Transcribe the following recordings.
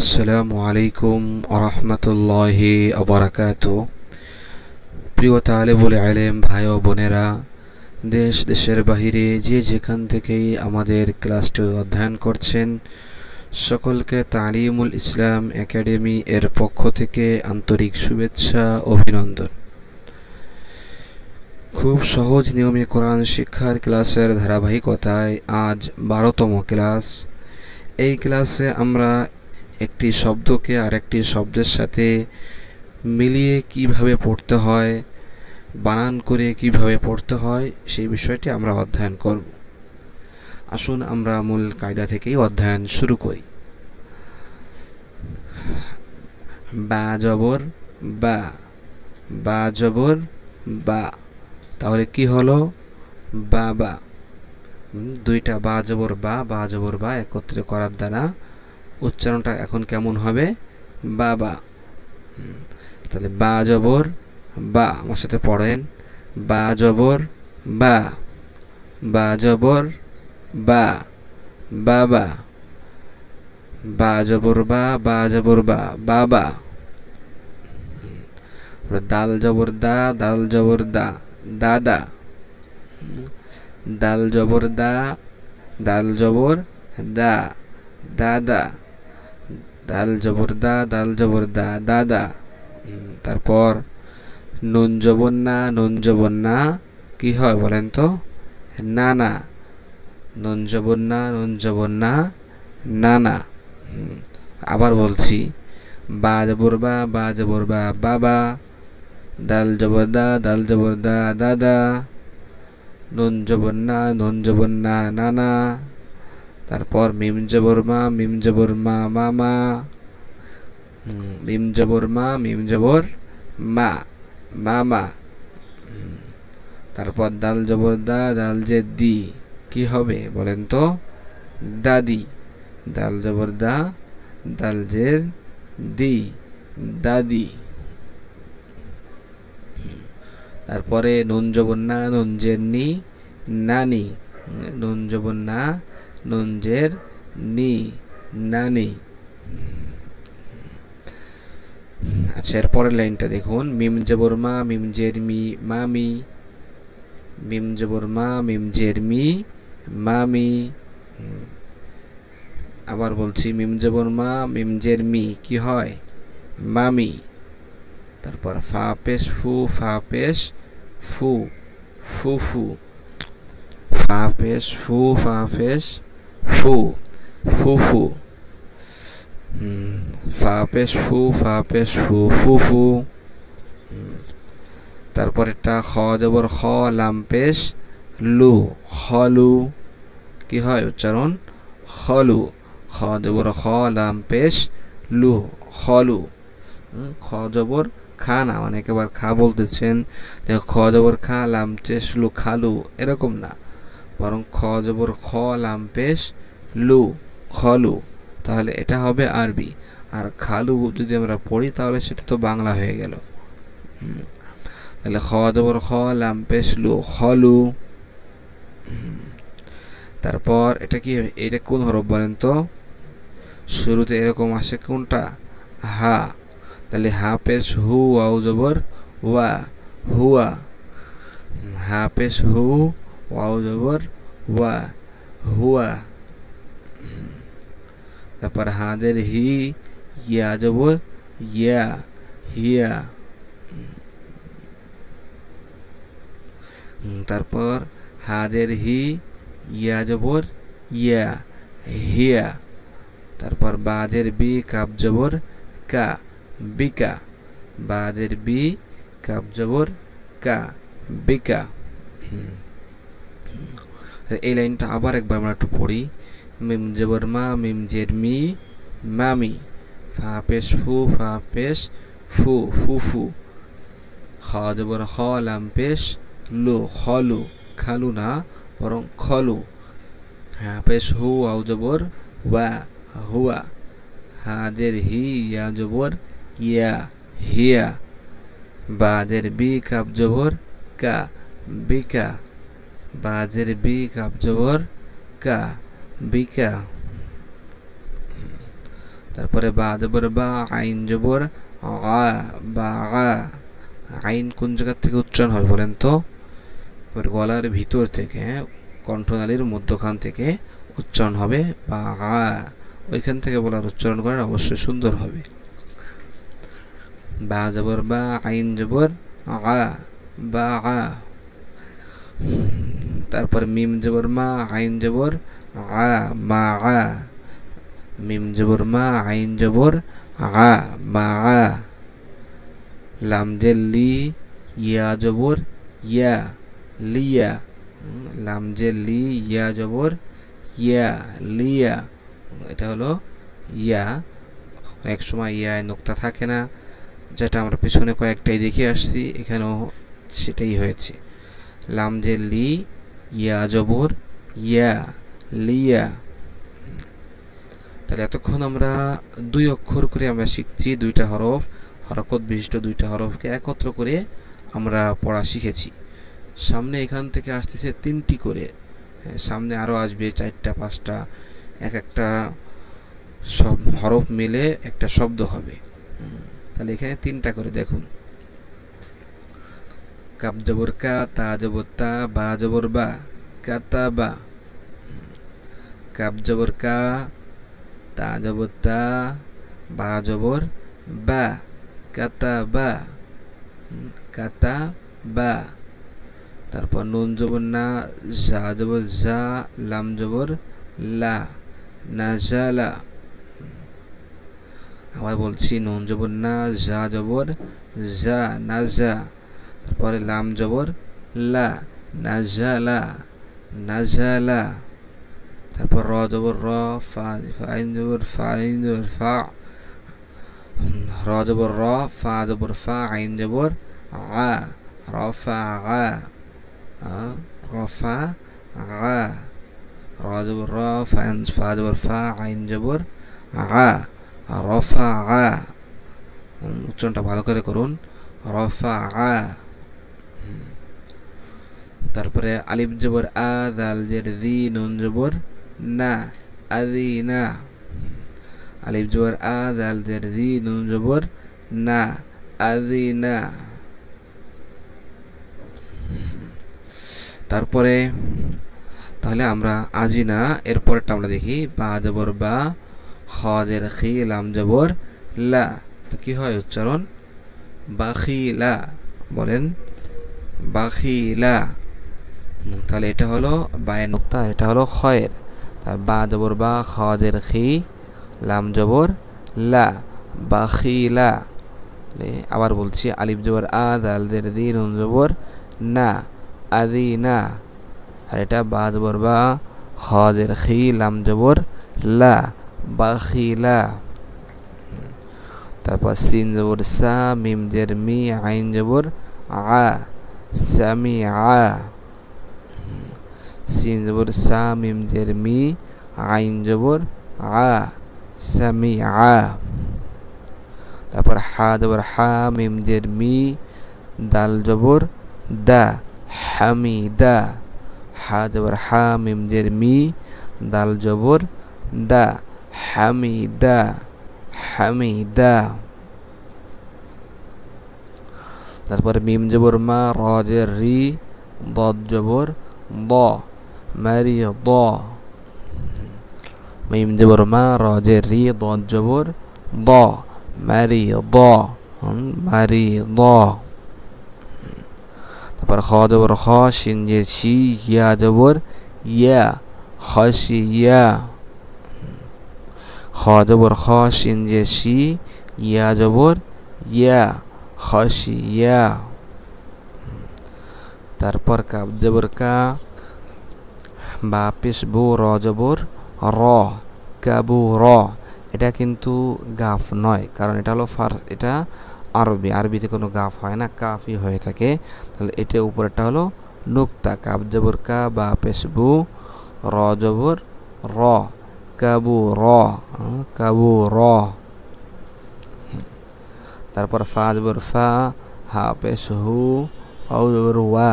আসসালামু আলাইকুম আরহামতুল্লাহি আবরাকাতু। প্রিয় তালেবুল ইলম ভাই ও বোনেরা, দেশ দেশের বাহিরে যে যেখান থেকেই আমাদের ক্লাসটি অধ্যয়ন করছেন, সকলকে তালিমুল ইসলাম একাডেমি এর পক্ষ থেকে আন্তরিক শুভেচ্ছা অভিনন্দন। খুব সহজ নিয়মে কোরআন শিক্ষার ক্লাসের ধারাবাহিকতায় আজ 12তম ক্লাস। এই ক্লাসে আমরা একটি শব্দকে আরেকটি শব্দের সাথে মিলিয়ে কিভাবে পড়তে হয়, বানান করে কিভাবে পড়তে হয়, সেই বিষয়টি আমরা অধ্যয়ন করব। আসুন আমরা মূল কায়দা থেকেই অধ্যয়ন শুরু করি। বা জবর বা, বা জবর বা, তাহলে কি হলো? বাবা। দুইটা বা জবর বা, বা জবর বা একত্রে করার দ্বারা উচ্চারণটা এখন কেমন হবে? বাবা। তাহলে বা জবর বা, আমার সাথে পড়েন। বা জবর বা, বা জবর বা, বাবা। বা জবর বা, বা জবর বা, বাবা। দাল জবর দা, দাল জবর দা, দাদা। দাল জবর দা, দাল জবর দা, দাদা। দাল জবর দা, দাল জবর দা, দাদা। তারপর নুন জবর না, নুন জবর না, কি হয় বলেন তো? নানা। নুন জবর না, নুন জবর না, নানা। আবার বলছি, বা জবর বা, বা জবর বা, বাবা। দাল জবর দা, দাল জবর দা, দাদা। নুন জবর না, নুন জবর না, নানা। তারপর মিম জবর মা, মিম জবর মা, মামা। মিম জবর মা, মিম জবর মা, মামা। তারপর দাল জবর দা, দাল যে দি, কি হবে বলেন তো? দাদি। দাল জবর দা, দাল জের দি, দাদি। তারপরে নুন জবর না, নুন জের নি, নানি। নুন জবর না, নুন জের নি, নানি। আচ্ছা, এর পরের লাইনটা দেখুন। মিম জবর মা, মিম জের মি, মামি। মিম জবর মা, মিম জের মি, মামি। আবার বলছি, মিম জবর মা, মিম জের মি, কি হয়? মামি। তারপর ফা পেশ ফু, ফা পেশ ফু, ফুফু। ফা পেশ ফু, ফা পেশ ফু, ফুফু। ফা পেশ ফু, ফা পেশ ফু, ফুফু। তারপর একটা খ জবর খ, লাম পেশ লু, খলু, কি হয় উচ্চারণ? খলু। খ জবর খ, লাম পেশ লু, খলু। খ জবর খা না, মানে একেবারে খা বলতেছেন, খ জবর খা, লাম পেশ লু, খালু, এরকম না, বরং খ জবর খ, লাম পেশ লু, খলু। তাহলে এটা হবে আরবি। আর খালু যদি আমরা পড়ি তাহলে সেটা তো বাংলা হয়ে গেল। তাহলে খ জবর খ, লাম পেশ লু, খলু। তারপর এটা কি? এটা কোন হরফ বলেন তো? শুরুতে এরকম আসে কোনটা? হা। তাহলে হা পেশ হু, ওয়াও জবর ওয়া, হুয়া। হা পেশ হু, ওয়াও জবর ওয়া, হুয়া। তারপর হাজের হি, ইয়া জবর ইয়া, হিয়া। তারপর হাজের হি, ইয়া জবর ইয়া, হিয়া। তারপর বাজের বি, কাব জবর কা, বিকা। বাজের বি, কাব জবর কা, বিকা। এই লাইনটা আবার একবার আমরা একটু পড়ি। মিম জবর মা, মিম জের মি, মামি। ফা পেশ ফু, ফা পেশ ফু, ফুফু। খ জবর খ, লাম পেশ লু, খলু, খালু না, বরং খলু। হা পেশ হু, ওয়াও জবর ওয়া, হুয়া। হাজের হি, ইয়া জবর ইয়া, হিয়া। বাজের বি, কাব জবর কা, বিকা। বাজের বি, কাব জবর কা, বিকা। তারপরে বা জবর বা, আইন জবর আ, বা আ। আইন কোন জায়গা থেকে উচ্চারণ হবে বলেন তো? গলার ভিতর থেকে, হ্যাঁ, কণ্ঠনালীর মধ্যখান থেকে উচ্চারণ হবে বা আ। ওইখান থেকে বলার উচ্চারণ করেন, অবশ্যই সুন্দর হবে। বা জবর বা, আইন জবর আ, বা আ। তারপর মিম জবর মা, আইন জবর আ, মা আ। মিম জবর মা, আইন জবর আ, মা আ। লাম জের লি, ইয়া জবর ইয়া, লিয়া। লাম জের লি, ইয়া জবর ইয়া, লিয়া। এটা হলো ইয়া। অনেক সময় ইয়ায় নোক্তা থাকে না, যেটা আমরা পেছনে কয়েকটাই দেখে আসছি, এখানেও সেটাই হয়েছে। লাম জের লি, ইয়া জবর ইয়া, লিয়া। তাহলে এতক্ষণ আমরা 2 অক্ষর করে আমরা শিখছি, 2টা হরফ, হরকত বিশিষ্ট 2টা হরফকে একত্র করে আমরা পড়া শিখেছি। সামনে এখান থেকে আসতেছে 3টি করে, সামনে আরও আসবে 4টা 5টা, এক একটা সব হরফ মিলে একটা শব্দ হবে। তাহলে এখানে 3টা করে দেখুন। কাব জবর কা, তা জবর তা, বা জবর বা, কাতাবা। কাব জবর কা, তা জবর তা, বা জবর বা, কাতাবা, কাতাবা। তারপর নুন জবর না, জা জবর জা, লাম জবর লা, নাজালা। আবার বলছি, নুন জবর না, জা জবর জা, নাজা। তারপরে লাম জবর লা, নাজালা, নাজালা। তারপর র জবর র, ফা, ফাইন জবর ফাইন জবর ফা, র জবর র, ফা জবর ফা, আইন জবর আ, রফা আ, রফা আ। র জবর র, ফা জবর ফা, আইন জবর আ, রফা আ। উচ্চারণটা ভালো করে করুন, রফা আ। তারপরে আলিফ জবর আ, দাল জের দি, নুন জবর না, আদিনা। আলিফ জবর আ, দাল জের দি, নুন জবর না, আদিনা। তারপরে তাহলে আমরা আজিনা, এরপরটা আমরা দেখি। বা জবর বা, খ জের খি, লাম জবর লা। তো কি হয় উচ্চারণ? বাখিলা। বলেন, বাখিলা। তাহলে এটা হলো বায়ের নুক্তা, এটা হলো খয়ের। বা জবর বা, খ জের খি, লাম জবর লা, বাখিলা। আবার বলছি, আলিফ জবর আ, দাল জের দি, নুন জবর না, আদিনা। আর এটা বা জবর বা, খ জের খি, লাম জবর লা, বাখিলা। তারপর সিন জবর সা, মিম জের মি, আইন জবর আ, সামিআ। সিন জবর সা, মিম জের মি, আইন জবর আ, সামিআ। তারপর হা জবর হা, মিম জের মি, দাল জবর দা, হামিদা। হা জবর হা, মিম জের মি, দাল জবর দা, হামিদা, হামিদা। তারপরে মিম জবর মা, র জের রি, দদ জবর দ, মারিদ। মিম জবর মা, র জের রি, দদ জবর দ, মারিদ, মারিদ। তারপর খ জবর খ, শিন জের শি, ইয়া জবর ইয়া, খাশিয়া। খ জবর খ, শিন জের শি, ইয়া জবর ইয়া, খাশিয়া। তারপর কাব জবর কা, বা পেশ বু, র জবর র, কাবু র। এটা কিন্তু গাফ নয়, কারণ এটা হলো এটা আরবি, আরবিতে কোনো গাফ হয় না, কাফি হয়ে থাকে। তাহলে এটা উপরেরটা হলো নুক্তা। কাব জবর কা, বা পেশ বু, র জবর র, কাবু র, কাবু র। তারপর ফা জবর ফা, হা পেশ হু, ওয়াও জবর ওয়া,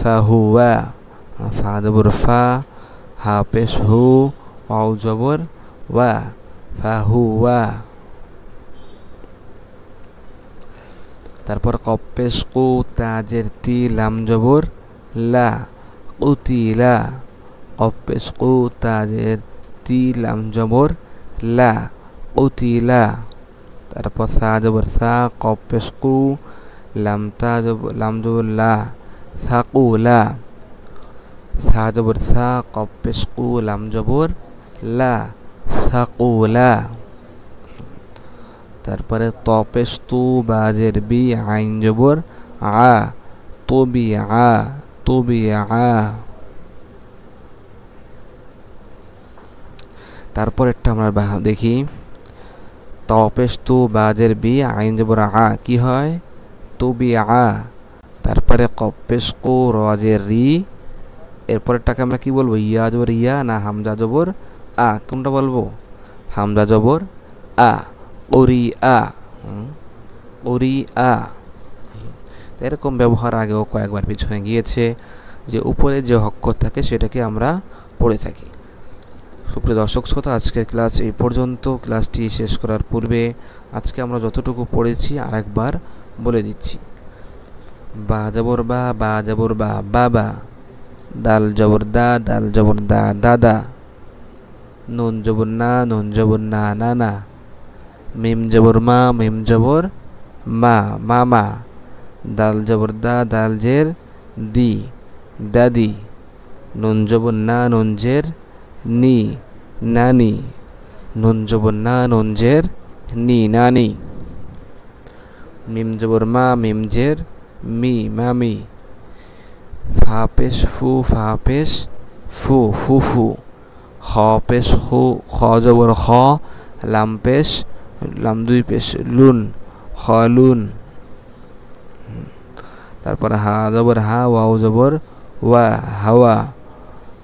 ফাহুয়া। ফা জবর ফা, হা পেশ হু, ওয়াও জবর ওয়া, ফাহুয়া। তারপর কফ পেশ কু তা জের তি লাম জবর লা কুতিলা। কফ পেশ কু তা জের তি লাম জবর লা কুতিলা। তারপর সা জবর সা কফ পেশ কু লাম জবর লা সাকুলা। সা জবর সা কফ পেশ কু লাম জবর লা সাকুলা। তারপরে ত পেশ তু বা জের বি আইন জবর আ তুবিআ তুবিআ। তারপর একটা আমরা দেখি ত পেশ তু বা জের বি আইন জবর আ কি হয় তুবিআ। তারপরে কফ পেশ কু র জের রি, এরপরেরটাকে আমরা কি বলবো ইয়া জবর ইয়া না হামজা জবর আ, কোনটা বলবো হামজা জবর আ উরিআ উরিআ। এরকম ব্যবহার আগেও কয়েকবার পিছনে গিয়েছে যে উপরে যে অক্ষর থাকে সেটাকে আমরা পড়ে থাকি। সুপ্রিয় দর্শক শ্রোতা, আজকের ক্লাস এই পর্যন্ত। ক্লাসটি শেষ করার পূর্বে আজকে আমরা যতটুকু পড়েছি আরেকবার বলে দিচ্ছি। বা জবর বা, বা জবর বা বাবা, দাল জবর দা, দাল জবর দা দাদা, নুন জবর না, নুন জবর না নানা, মিম জবর মা, মিম জবর মা মামা, দাল জবর দা, দাল জের দি দাদি, নুন জবর না, নুন জের নি নানি, নুন জবর না, নুন জের নি নানি, মিম জবর মা, মিম জের মি মামি, ফা পেশ ফু, ফা পেশ ফু ফুফু, খ পেশ খু, খ জবর খ, লাম পেশ লাম দুই পেশ লুন খলুন। তারপর হা জবর হা, ওয়াও জবর ওয়া হাওয়া,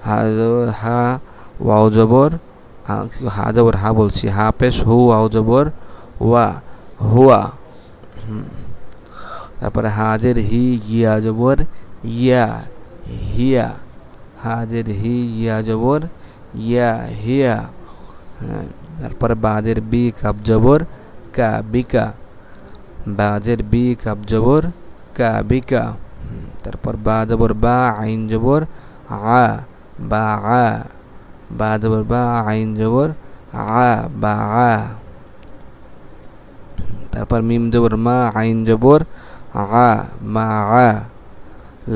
হা জবর হা, ওয়াও জবর হা জবর হা বলছি, হা পেশ হু, ওয়াও জবর ওয়া হুয়া। তারপরে হাজের হি, ইয়া জবর ইয়া হিয়া, হাজের হি, ইয়া জবর ইয়া হিয়া। তারপরে বাজের বি, কাব জবর কা বিকা, বাজের বি, কাব জবর কা বিকা। তারপর বা জবর বা, আইন জবর আ বা আ, বা জবর বা, আইন জবর আ বা আ। তারপর মিম জবর মা, আইন জবর আ মা আ,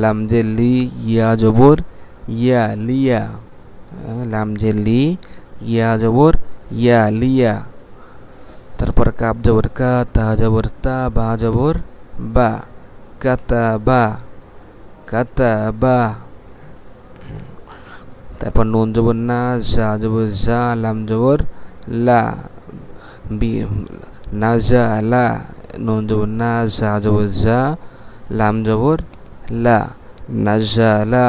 লাম জের লি, ইয়া জবর ইয়া লিয়া, লাম জের লি, ইয়া জবর ইয়া লিয়া। তারপর কাব জবর কা, তা জবর তা, বা জবর বা কাতাবা কাতাবা। তারপর নুন জবর না, জা জবর জা, লাম জবর লা বি নাজালা, নুন জবর না, জা জবর জা, লাম জবর লা নাজালা।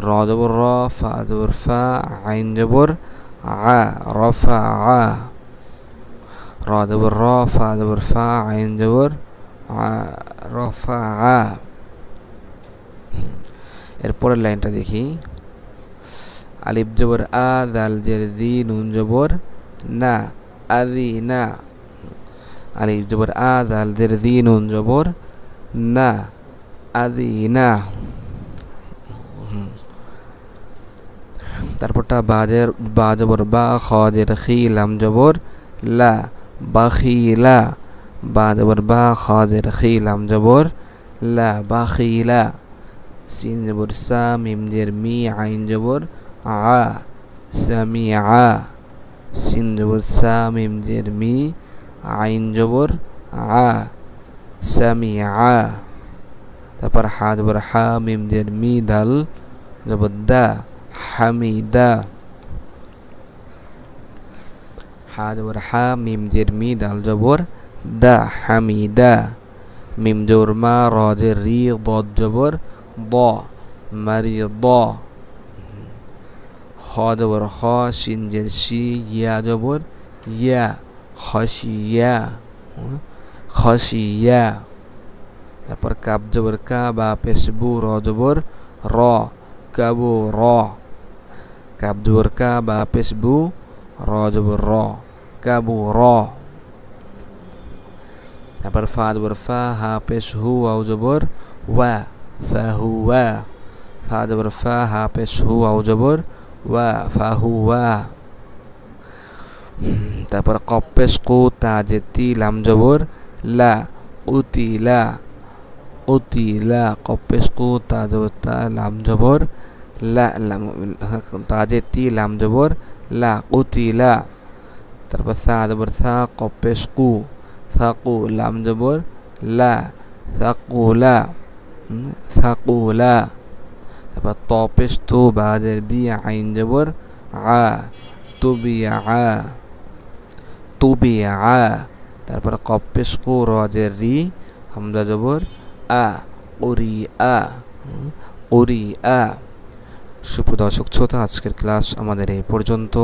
র জবর র, ফা জবর ফা, আইন জবর আ রফা আ, র জবর র, ফা জবর ফা, আইন জবর আ রফা আ। এরপরের লাইনটা দেখি, আলিফ জবর আ, দাল জের দি, নুন জবর না আদি না, আলিফ জবর আ, দাল জের দি, নুন জবর না আদি না। তারপরটা বাজের বা জবর বা, খ জের খি, লাম জবর লা বাখিলা, বা জবর বা, খ জের খি, লাম জবর লা বাখিলা। সিন জবর সা, মিম জের মি, আইন জবর আ সামিআ, সিন জবর সা, মিম জের মি, আইন জবর আ সামিআ। তারপর হা জবর হা, মিম জের মি, দাল জবর দা হামিদা, হা জবর হা, মিম জের মি, দাল জবর দা হামিদা। মিম জবর মা, র জের রি, দদ জবর দ মারিদ, খ জবর খ, শিন জের শি, ইয়া জবর ইয়া খশিয়া খশিয়া। তারপর কাব জবর কা, বা পেশ বু, র জবর র কাবু র, কাব জবর কা, বা পেশ বু, র জবর র, কাবু র। তারপর ফা জবর ফা, হা পেশ হু, ওয়াও জবর ওয়া, ফাহু ওয়া। ফা জবর ফা, হা পেশ হু, ওয়াও জবর ওয়া, ফাহু ওয়া। তারপর কফ পেশ কু, তা জেতি, লাম জবর লা, উতিলা, উতিলা। কফ পেশ কু, তা জবর তা, লাম জবর লা, তা জেতি, লাম জবর লা, উতিলা। তারপর সা জবর সা, কফ পেশ কু, সাকু, লাম জবর লা, সাকুলা, সাকুলা। তারপর ত পেশ তু, বা জের বি, আইন জবর আ, তুবিয়া, তুবিয়া। তারপর কফ পেশ কু, র জের রি, হামজা জবর আ, উরিআ, উরিআ। সুপ্রদর্শক শ্রোতা, আজকের ক্লাস আমাদের এই পর্যন্ত।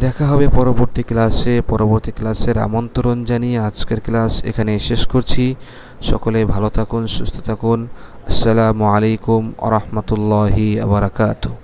দেখা হবে পরবর্তী ক্লাসে। পরবর্তী ক্লাসের আমন্ত্রণ জানিয়ে আজকের ক্লাস এখানে শেষ করছি। সকলে ভালো থাকুন, সুস্থ থাকুন। আসসালামু আলাইকুম ওয়া রাহমাতুল্লাহি ওয়া বারাকাতুহু।